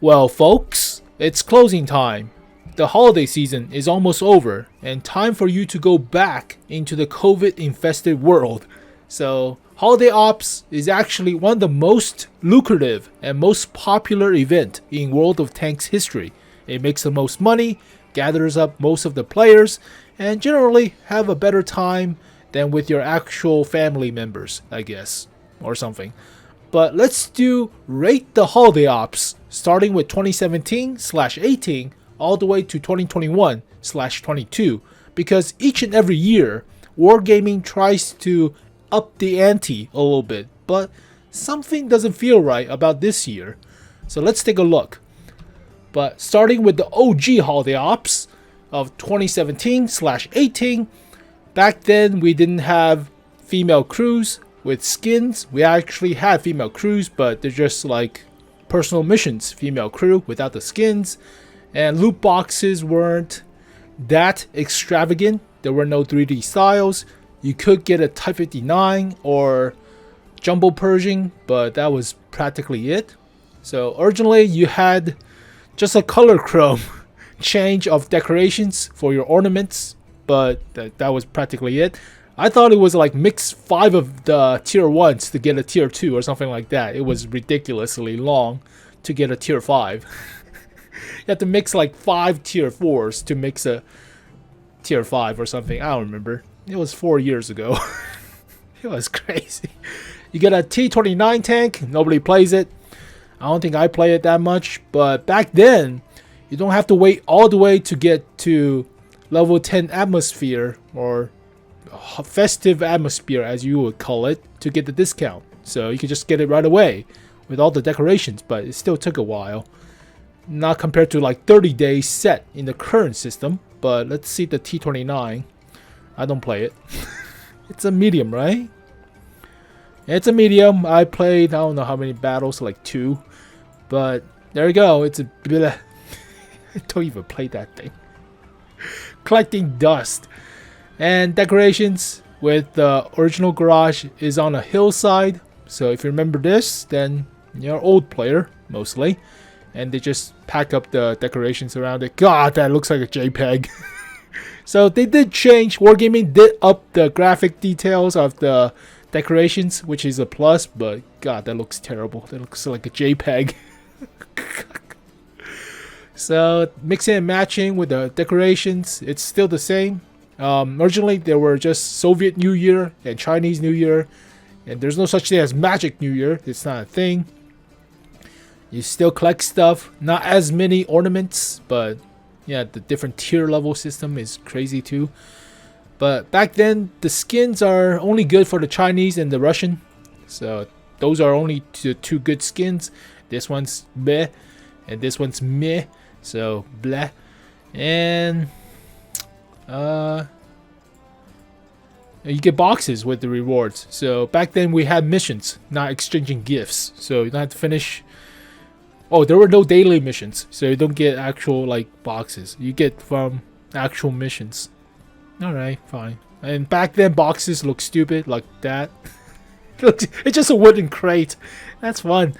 Well, folks, it's closing time. The holiday season is almost over, and time for you to go back into the COVID-infested world. So, Holiday Ops is actually one of the most lucrative and most popular event in World of Tanks history. It makes the most money, gathers up most of the players, and generally have a better time than with your actual family members, I guess, or something. But let's do Rate the Holiday Ops, starting with 2017/18 all the way to 2021/22, because each and every year, Wargaming tries to up the ante a little bit, but something doesn't feel right about this year. So let's take a look. But starting with the OG Holiday Ops of 2017/18, back then we didn't have female crews with skins. We actually had female crews, but they're just like personal missions, female crew without the skins. And loot boxes weren't that extravagant. There were no 3D styles. You could get a Type 59 or Jumbo Pershing, but that was practically it. So originally you had just a color chrome change of decorations for your ornaments, but that was practically it. I thought it was like mix 5 of the tier 1s to get a tier 2 or something like that. It was ridiculously long to get a tier 5. You have to mix like 5 tier 4s to mix a tier 5 or something. I don't remember. It was 4 years ago. It was crazy. You get a T-29 tank. Nobody plays it. I don't think I play it that much. But back then, you don't have to wait all the way to get to level 10 atmosphere, or festive atmosphere as you would call it, to get the discount. So you could just get it right away with all the decorations, but it still took a while. Not compared to like 30 days set in the current system. But let's see the T-29. I don't play it. It's a medium, right? It's a medium. I played, I don't know how many battles, like 2. But there you go. It's a bleh. I don't even play that thing. Collecting dust. And decorations with the original garage is on a hillside. So if you remember this, then you're an old player, mostly. And they just pack up the decorations around it. God, that looks like a JPEG. So they did change. Wargaming did up the graphic details of the decorations, which is a plus. But God, that looks terrible. That looks like a JPEG. So mixing and matching with the decorations, it's still the same. Originally, there were just Soviet New Year and Chinese New Year. And there's no such thing as Magic New Year. It's not a thing. You still collect stuff. Not as many ornaments, but yeah, the different tier level system is crazy too. But back then, the skins are only good for the Chinese and the Russian. So those are only two good skins. This one's meh, and this one's meh. So bleh. And you get boxes with the rewards. So back then we had missions, not exchanging gifts. So you don't have to finish. Oh, there were no daily missions, so you don't get actual like boxes. You get from actual missions. Alright, fine. And back then boxes look stupid like that. It's just a wooden crate. That's fun.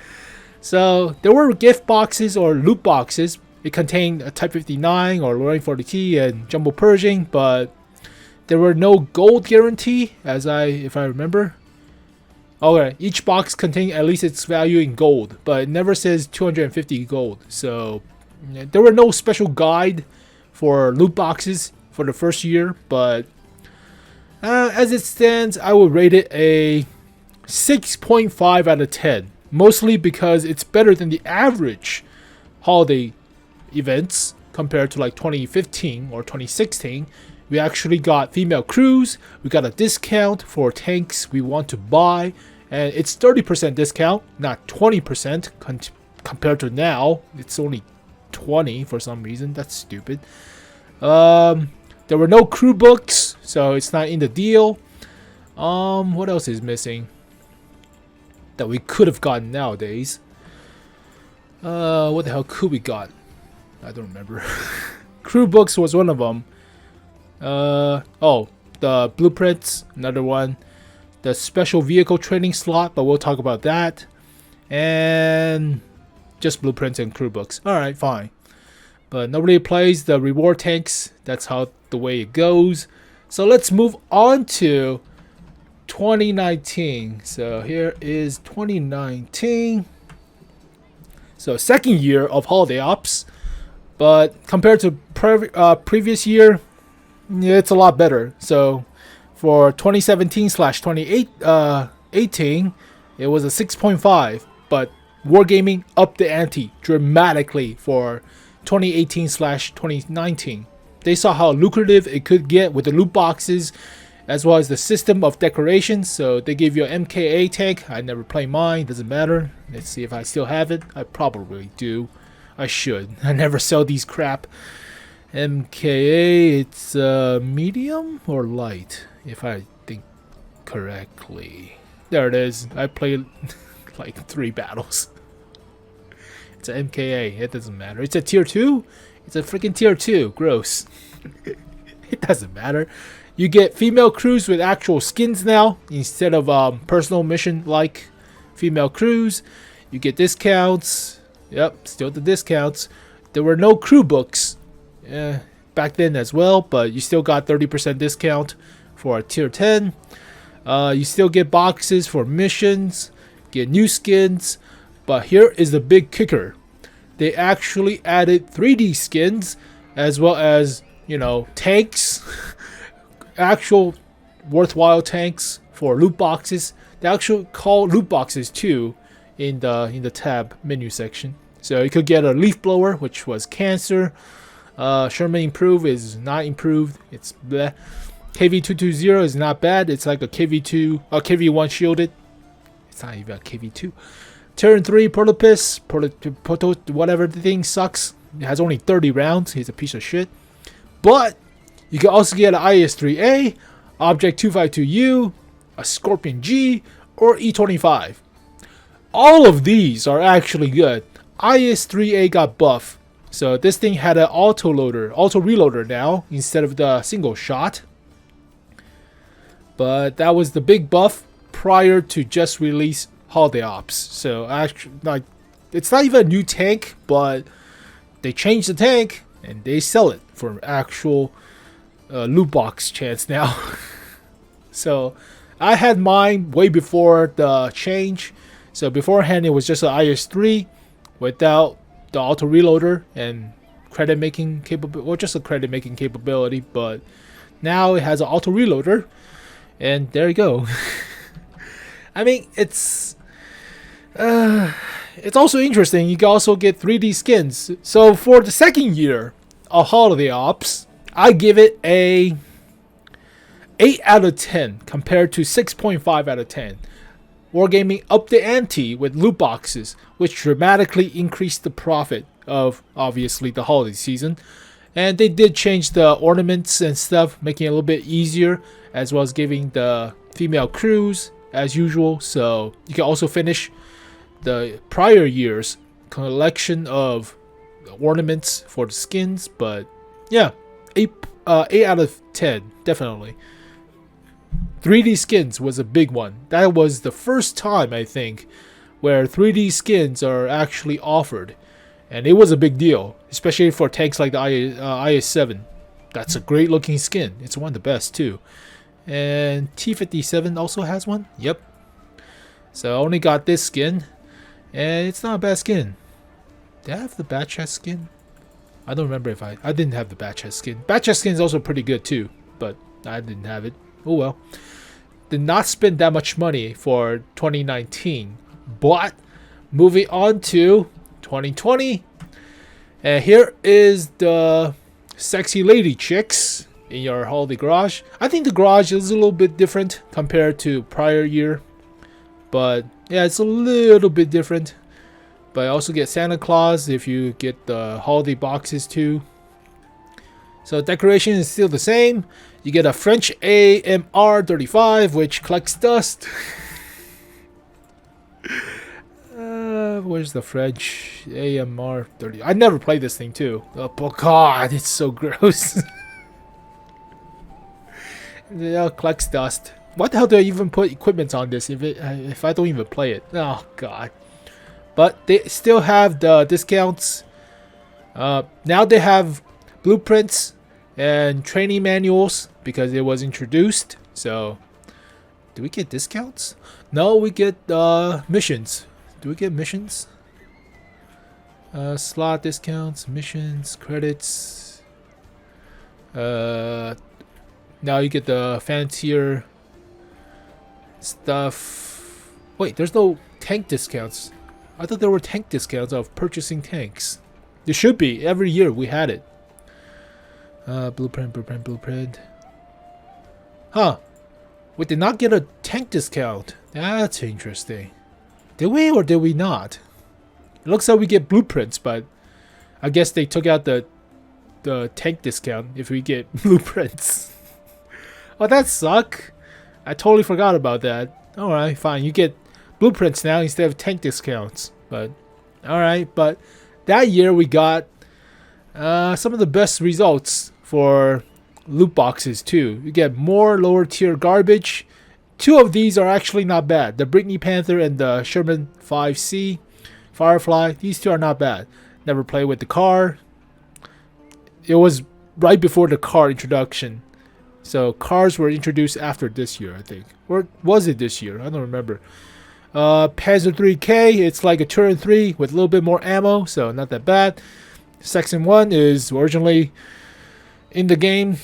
So there were gift boxes or loot boxes. It contained a Type 59 or Lorraine 40T and Jumbo Pershing, but there were no gold guarantee, if I remember. Okay, each box contained at least its value in gold, but it never says 250 gold. So there were no special guide for loot boxes for the first year, but as it stands, I would rate it a 6.5 out of 10. Mostly because it's better than the average holiday events compared to like 2015 or 2016. We actually got female crews. We got a discount for tanks we want to buy. And it's 30% discount, not 20% compared to now. It's only 20 for some reason. That's stupid. There were no crew books, so it's not in the deal. What else is missing that we could have gotten nowadays? What the hell could we got? I don't remember. Crew books was one of them. Oh, the blueprints, another one. The special vehicle training slot, but we'll talk about that. And just blueprints and crew books. Alright, fine. But nobody plays the reward tanks. That's how the way it goes. So let's move on to 2019. So here is 2019. So second year of holiday ops. But compared to previous year, yeah, it's a lot better. So for 2017/2018, it was a 6.5. But Wargaming upped the ante dramatically for 2018/2019. They saw how lucrative it could get with the loot boxes as well as the system of decorations. So they gave you an MKA tank. I never play mine, doesn't matter. Let's see if I still have it. I probably do. I should. I never sell these crap. MKA, it's medium or light, if I think correctly. There it is. I played like 3 battles. It's a MKA. It doesn't matter. It's a tier 2. It's a freaking tier 2. Gross. It doesn't matter. You get female crews with actual skins now instead of personal mission like female crews. You get discounts. Yep, still the discounts. There were no crew books back then as well, but you still got 30% discount for a tier 10. You still get boxes for missions, get new skins, but here is the big kicker. They actually added 3D skins as well as, you know, tanks, actual worthwhile tanks for loot boxes. They actually call loot boxes too in the tab menu section. So you could get a leaf blower, which was cancer. Sherman improved is not improved. It's bleh. KV220 is not bad. It's like a KV1 shielded. It's not even a KV2. Turn 3 Protopus, whatever the thing sucks. It has only 30 rounds. He's a piece of shit. But you can also get an IS-3A, Object 252U, a Scorpion G, or E25. All of these are actually good. IS-3A got buff. So this thing had an auto reloader now instead of the single shot. But that was the big buff prior to just release Holiday Ops. So actually, like, it's not even a new tank, but they changed the tank and they sell it for actual loot box chance now. So I had mine way before the change. So beforehand it was just an IS-3 without the auto reloader and credit making capability, or just a credit making capability. But now it has an auto reloader, and there you go. I mean, it's also interesting. You can also get 3D skins. So for the second year of Holiday Ops, I give it a 8 out of 10 compared to 6.5 out of 10. Wargaming upped the ante with loot boxes, which dramatically increased the profit of, obviously, the holiday season. And they did change the ornaments and stuff, making it a little bit easier, as well as giving the female crews as usual. So you can also finish the prior year's collection of ornaments for the skins. But yeah, 8 out of 10, definitely. 3D skins was a big one. That was the first time, I think, where 3D skins are actually offered. And it was a big deal, especially for tanks like the IS-7. That's a great looking skin. It's one of the best too. And T-57 also has one. Yep. So I only got this skin. And it's not a bad skin. Did I have the bat chest skin? I don't remember if I didn't have the bat chest skin. Bat chest skin is also pretty good too, but I didn't have it. Oh well. Did not spend that much money for 2019. But moving on to 2020. And here is the sexy lady chicks in your holiday garage. I think the garage is a little bit different compared to prior year. But yeah, it's a little bit different. But I also get Santa Claus if you get the holiday boxes too. So decoration is still the same. You get a French AMR 35, which collects dust. Where's the French AMR 30? I never played this thing too. Oh god, it's so gross. It collects dust. What the hell do I even put equipment on this if I don't even play it? Oh god. but they still have the discounts. Now they have blueprints and training manuals because it was introduced. So, do we get discounts? No, we get missions. Do we get missions? Slot discounts, missions, credits. Now you get the fancier stuff. Wait, there's no tank discounts. I thought there were tank discounts of purchasing tanks. There should be. Every year we had it. Blueprint. Huh. We did not get a tank discount. That's interesting. Did we or did we not? It looks like we get blueprints, but I guess they took out the tank discount if we get blueprints. Oh, that suck. I totally forgot about that. Alright, fine. You get blueprints now instead of tank discounts. But alright, but that year we got some of the best results for loot boxes too. You get more lower tier garbage. 2 of these are actually not bad. The Brittany Panther and the Sherman 5C Firefly. These 2 are not bad. Never played with the car. It was right before the car introduction. So cars were introduced after this year, I think. Or was it this year? I don't remember. Panzer 3K, it's like a Turin 3 with a little bit more ammo, so not that bad. Section 1 is originally in the game.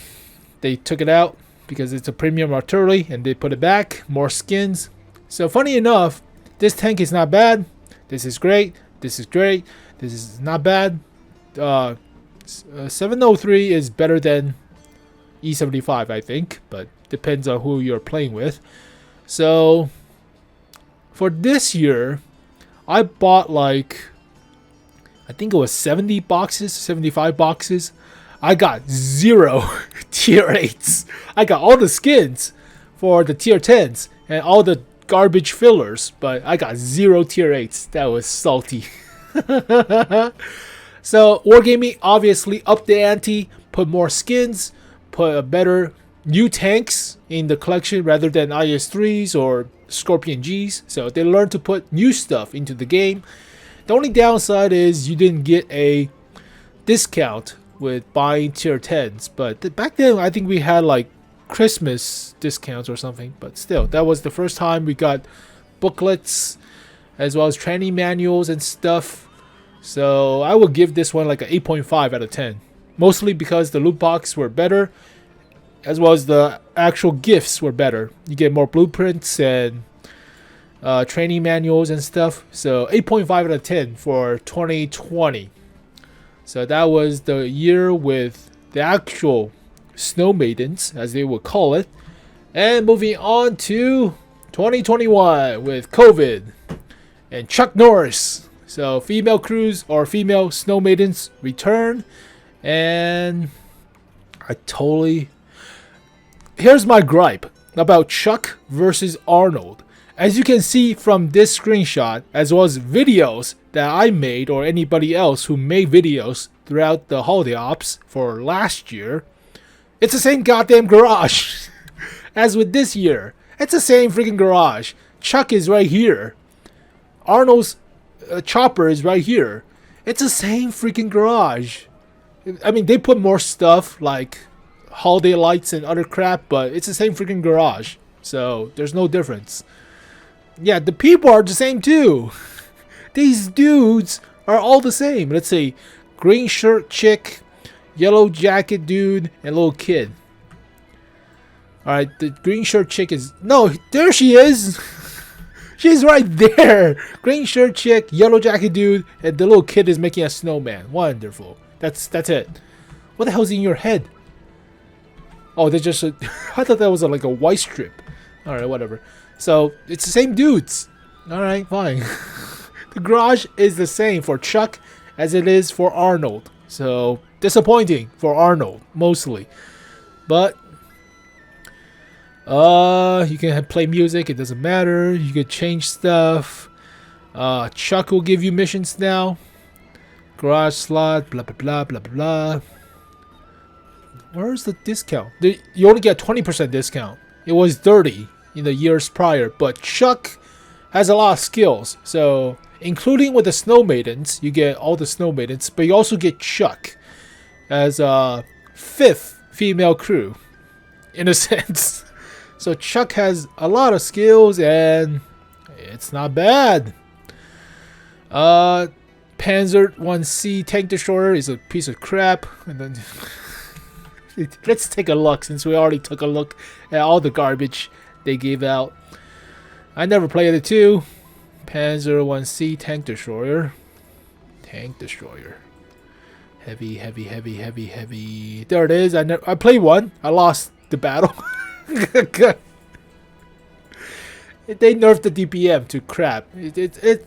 They took it out because it's a premium artillery and they put it back. More skins. So funny enough, this tank is not bad. This is great. This is great. This is not bad. 703 is better than E75, I think, but depends on who you're playing with. So for this year, I bought like, I think it was 70 boxes, 75 boxes. I got 0 tier 8s. I got all the skins for the tier 10s and all the garbage fillers, but I got 0 tier 8s. That was salty. So Wargaming obviously upped the ante, put more skins, put a better new tanks in the collection rather than IS-3s or Scorpion Gs. So they learned to put new stuff into the game. The only downside is you didn't get a discount with buying tier 10s. But back then, I think we had like Christmas discounts or something. But still, that was the first time we got booklets as well as training manuals and stuff. So I will give this one like an 8.5 out of 10. Mostly because the loot box were better, as well as the actual gifts were better. You get more blueprints and training manuals and stuff. So 8.5 out of 10 for 2020. So that was the year with the actual snow maidens, as they would call it. And moving on to 2021 with COVID and Chuck Norris. So female crews or female snow maidens return. And here's my gripe about Chuck versus Arnold. As you can see from this screenshot, as well as videos that I made or anybody else who made videos throughout the holiday ops for last year, it's the same goddamn garage as with this year. It's the same freaking garage. Chuck is right here. Arnold's chopper is right here. It's the same freaking garage. I mean, they put more stuff like holiday lights and other crap, but it's the same freaking garage. So there's no difference. Yeah, the people are the same too. These dudes are all the same. Let's see. Green shirt chick, yellow jacket dude, and little kid. Alright, the green shirt chick is... No, there she is. She's right there. Green shirt chick, yellow jacket dude, and the little kid is making a snowman. Wonderful. That's it. What the hell's in your head? Oh, they're just... I thought that was like a white strip. Alright, whatever. So, it's the same dudes. Alright, fine. The garage is the same for Chuck as it is for Arnold. So, disappointing for Arnold, mostly. But, you can play music, it doesn't matter. You can change stuff. Chuck will give you missions now. Garage slot, blah, blah, blah, blah, blah. Where's the discount? You only get 20% discount. It was 30 in the years prior, but Chuck has a lot of skills, so including with the Snow Maidens. You get all the Snow Maidens, but you also get Chuck as a 5th female crew, in a sense. So Chuck has a lot of skills, and it's not bad. Panzer 1C tank destroyer is a piece of crap. And then let's take a look, since we already took a look at all the garbage they gave out. I never played it too. Panzer 1C tank destroyer. Tank destroyer. Heavy, heavy, heavy, heavy, heavy. There it is. I played one. I lost the battle. They nerfed the DPM to crap. It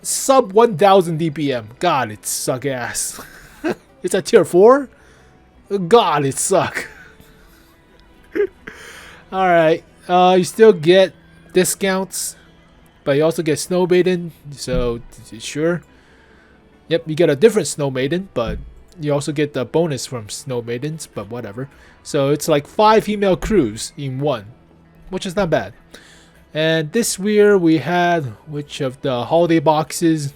sub 1000 DPM. God, it suck ass. It's a tier 4? God, it suck. Alright. You still get discounts, but you also get Snow Maiden. So, sure. Yep, you get a different Snow Maiden, but you also get the bonus from Snow Maidens, but whatever. So it's like 5 female crews in one, which is not bad. And this year we had, which of the holiday boxes?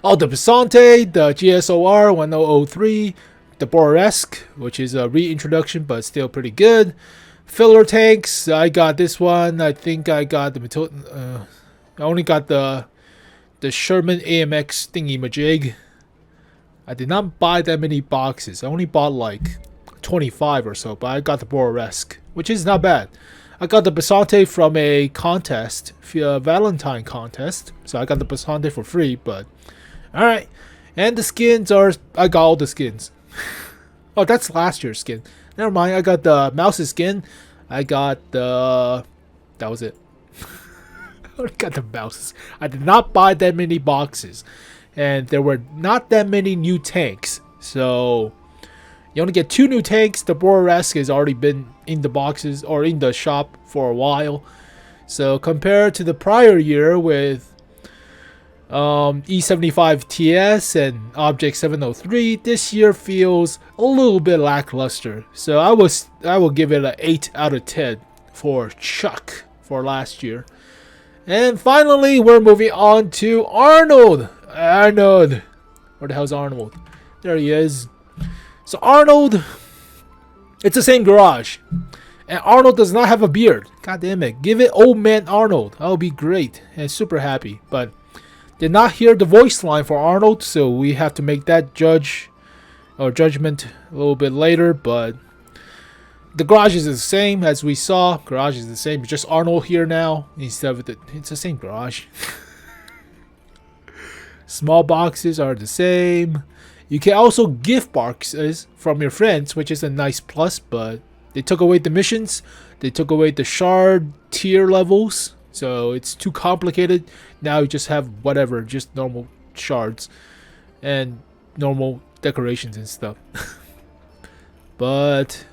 Oh, the Bisante, the GSOR 1003, the Boresk, which is a reintroduction but still pretty good. Filler tanks, I got this one. I think I got the I only got the Sherman AMX thingy majig. I did not buy that many boxes. I only bought like 25 or so, but I got the Boresk, which is not bad. I got the Bisante from a contest, a Valentine contest, so I got the Bisante for free, but alright. And the skins are, I got all the skins. Oh, that's last year's skin. Never mind, I got the Mouse's skin. I got the, that was it. I got the Mouses. I did not buy that many boxes, and there were not that many new tanks, so you only get 2 new tanks. The Boresk has already been in the boxes or in the shop for a while. So compared to the prior year with E75 TS and Object 703, this year feels a little bit lackluster. So I will give it an 8 out of 10 for Chuck for last year. And finally, we're moving on to Arnold. Arnold. Where the hell's Arnold? There he is. So Arnold, it's the same garage, and Arnold does not have a beard. God damn it! Give it old man Arnold. That would be great and super happy. But did not hear the voice line for Arnold, so we have to make that judgment a little bit later. But the garage is the same as we saw. Garage is the same, just Arnold here now instead of it's the same garage. Small boxes are the same. You can also gift boxes from your friends, which is a nice plus, but they took away the missions. They took away the shard tier levels, so it's too complicated. Now you just have whatever, just normal shards and normal decorations and stuff. But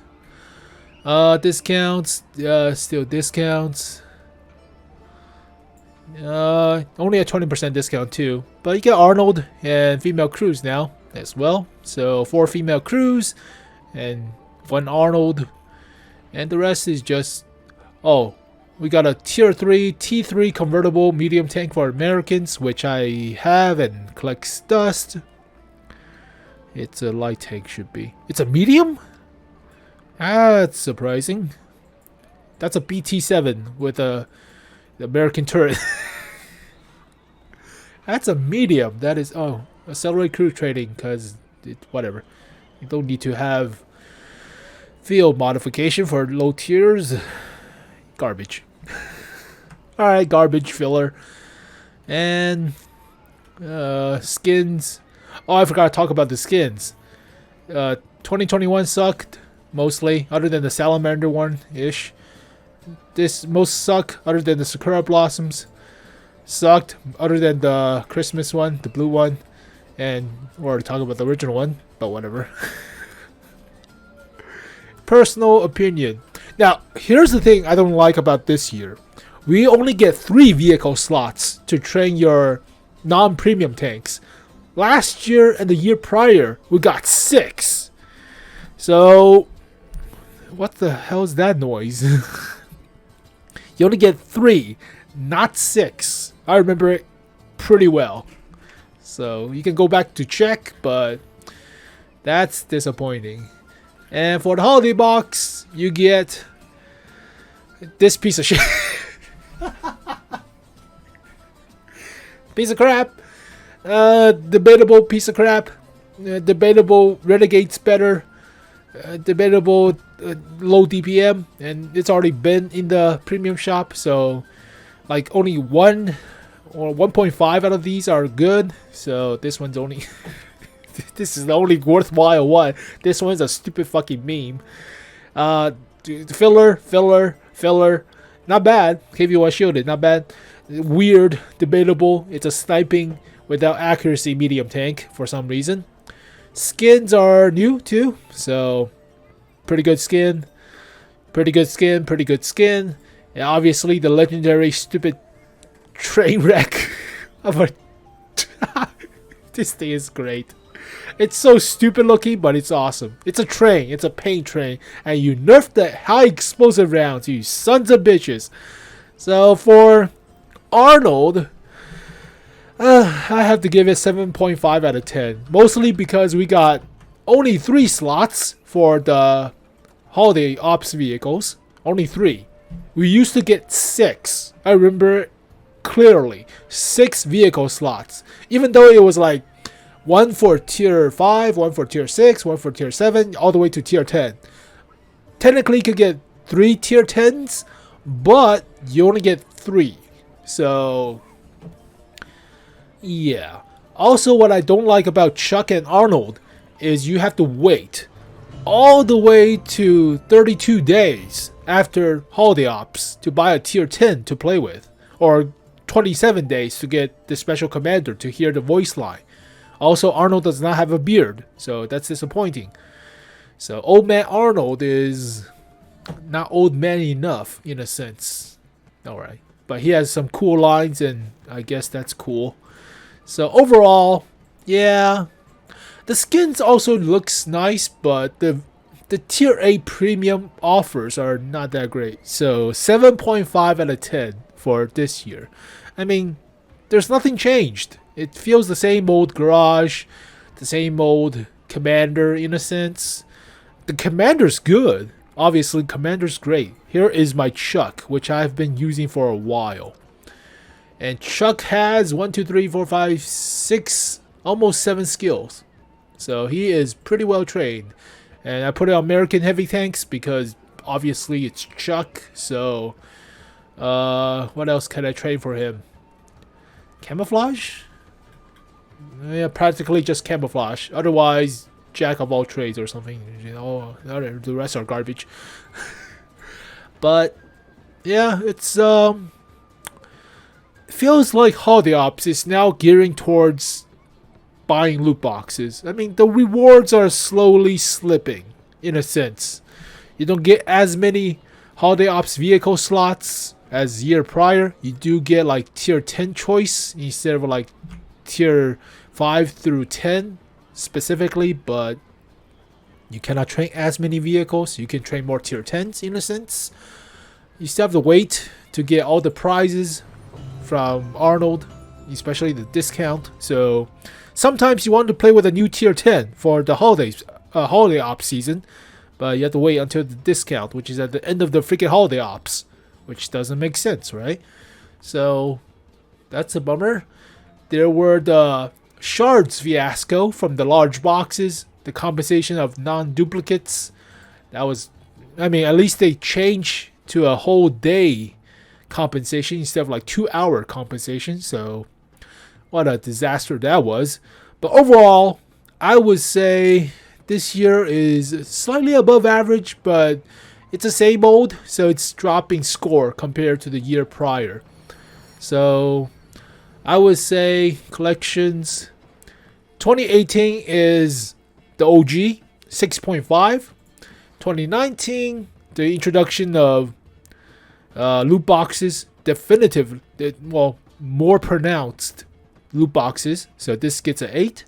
discounts, still discounts. Only a 20% discount too, but you get Arnold and female crews now as well. So 4 female crews and 1 Arnold, and the rest is just, oh, we got a tier 3 T3 convertible medium tank for Americans, which I have and collects dust. It's a light tank, should be. It's a medium? That's surprising. That's a BT7 with the American turret. That's a medium. That is, oh, accelerate crew trading, because whatever. You don't need to have field modification for low tiers. Garbage. Alright, garbage filler. And skins. Oh, I forgot to talk about the skins. 2021 sucked mostly, other than the salamander one ish. This most suck other than the Sakura Blossoms. Sucked other than the Christmas one, the blue one. And we're already talking about the original one, but whatever. Personal opinion. Now, here's the thing I don't like about this year. We only get 3 vehicle slots to train your non-premium tanks. Last year and the year prior, we got 6. So, what the hell is that noise? You only get 3, not 6. I remember it pretty well. So you can go back to check, but that's disappointing. And for the holiday box, you get this piece of shit. Piece of crap. Debatable piece of crap. Debatable Renegade's better. Debatable low DPM, and it's already been in the premium shop, so like only 1 or 1.5 out of these are good. So this one's only this is the only worthwhile one. This one's a stupid fucking meme. Filler, not bad. KV1 shielded, not bad. Weird, debatable. It's a sniping without accuracy medium tank for some reason. Skins are new too, so pretty good skin. And obviously the legendary stupid train wreck of a this thing is great. It's so stupid looking, but it's awesome. It's a train, it's a paint train, and you nerfed the high explosive rounds, you sons of bitches. So for Arnold, I have to give it 7.5 out of 10. Mostly because we got only 3 slots for the holiday ops vehicles. Only 3. We used to get 6. I remember clearly. 6 vehicle slots. Even though it was like 1 for tier 5, 1 for tier 6, 1 for tier 7, all the way to tier 10. Technically you could get 3 tier 10s, but you only get 3. So yeah. Also, what I don't like about Chuck and Arnold is you have to wait all the way to 32 days after holiday ops to buy a tier 10 to play with, or 27 days to get the special commander to hear the voice line. Also, Arnold does not have a beard, so that's disappointing. So old man Arnold is not old man enough in a sense. Alright, but he has some cool lines, and I guess that's cool. So overall, yeah, the skins also looks nice, but the tier A premium offers are not that great. So 7.5 out of 10 for this year. I mean, there's nothing changed. It feels the same old garage, the same old commander in a sense. The commander's good. Obviously, commander's great. Here is my Chuck, which I've been using for a while. And Chuck has 1, 2, 3, 4, 5, 6, almost 7 skills. So he is pretty well trained. And I put it on American heavy tanks because obviously it's Chuck. So what else can I train for him? Camouflage? Yeah, practically just camouflage. Otherwise, jack of all trades or something. You know, the rest are garbage. But yeah, it's feels like holiday ops is now gearing towards buying loot boxes. I mean, the rewards are slowly slipping in a sense. You don't get as many holiday ops vehicle slots as year prior. You do get like tier 10 choice instead of like tier 5 through 10 specifically, but you cannot train as many vehicles. You can train more tier 10s in a sense. You still have to wait to get all the prizes from Arnold, especially the discount. So sometimes you want to play with a new tier 10 for the holiday ops season, but you have to wait until the discount, which is at the end of the freaking holiday ops, which doesn't make sense, right? So that's a bummer. There were the shards fiasco from the large boxes, the compensation of non-duplicates. That was, I mean, at least they changed to a whole day compensation instead of like 2-hour compensation. So what a disaster that was. But overall, I would say this year is slightly above average, but it's the same old, so it's dropping score compared to the year prior. So I would say collections 2018 is the OG 6.5. 2019, the introduction of loot boxes, definitive, well, more pronounced loot boxes, so this gets an 8.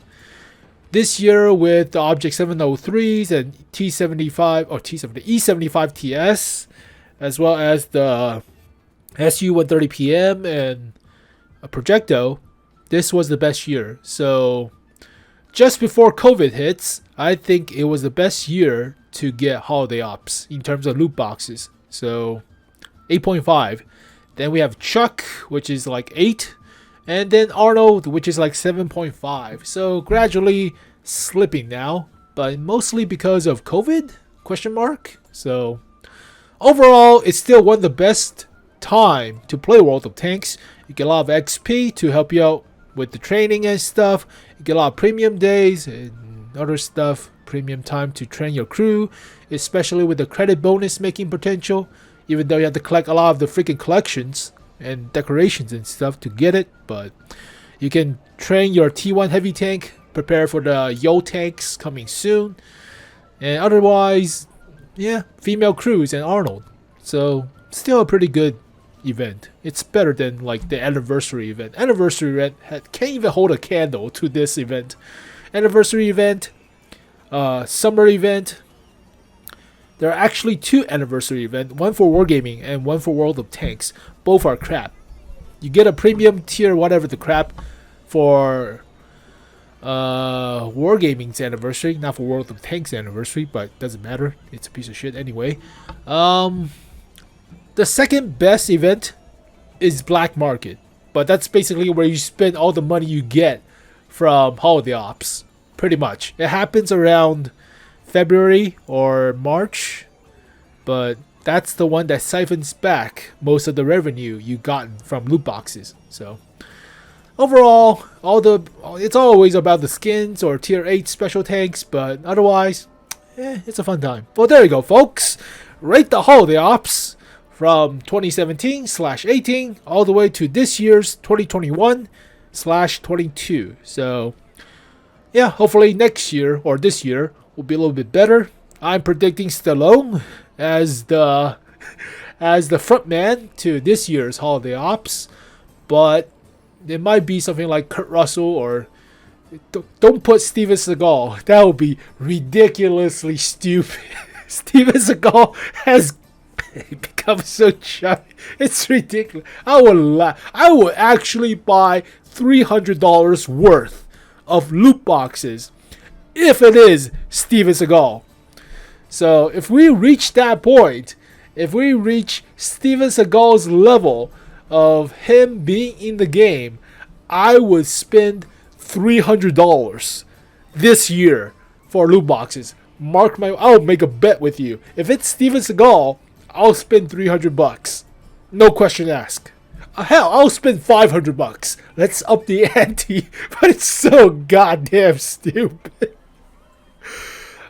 This year with the Object 703s and T75 or T70 E75 TS, as well as the SU 130 PM and a Projecto, this was the best year. So just before COVID hits, I think it was the best year to get holiday ops in terms of loot boxes. So 8.5. Then we have Chuck, which is like 8. And then Arnold, which is like 7.5. So gradually slipping now, but mostly because of COVID? Question mark. So overall, it's still one of the best time to play World of Tanks. You get a lot of XP to help you out with the training and stuff. You get a lot of premium days and other stuff. Premium time to train your crew, especially with the credit bonus making potential. Even though you have to collect a lot of the freaking collections and decorations and stuff to get it, but you can train your T1 heavy tank, prepare for the Yo tanks coming soon, and otherwise, yeah, female crews and Arnold. So still a pretty good event. It's better than like the anniversary event. Anniversary event can't even hold a candle to this event. Anniversary event, summer event. There are actually 2 anniversary events, one for Wargaming and one for World of Tanks. Both are crap. You get a premium tier, whatever the crap, for Wargaming's anniversary, not for World of Tanks anniversary, but doesn't matter. It's a piece of shit anyway. The second best event is Black Market, but that's basically where you spend all the money you get from holiday ops, pretty much. It happens around February or March, but that's the one that siphons back most of the revenue you gotten from loot boxes. So overall, it's always about the skins or tier 8 special tanks, but otherwise, it's a fun time. Well, there you go, folks. Rate the holiday ops from 2017/18 all the way to this year's 2021/22. So yeah, hopefully next year or this year will be a little bit better. I'm predicting Stallone as the front man to this year's holiday ops, but it might be something like Kurt Russell, or don't put Steven Seagal. That would be ridiculously stupid. Steven Seagal has become so chubby. It's ridiculous. I would actually buy $300 worth of loot boxes if it is Steven Seagal. So if we reach that point, if we reach Steven Seagal's level of him being in the game, I would spend $300 this year for loot boxes. I'll make a bet with you. If it's Steven Seagal, I'll spend $300. No question asked. Hell, I'll spend $500. Let's up the ante. But it's so goddamn stupid.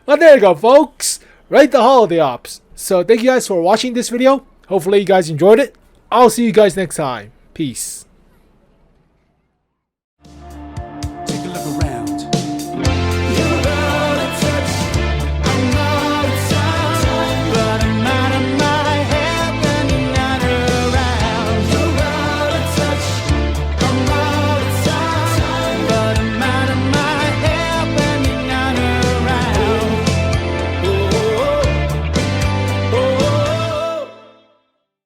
Well, there you go, folks. Rate the holiday ops. So thank you guys for watching this video. Hopefully you guys enjoyed it. I'll see you guys next time. Peace.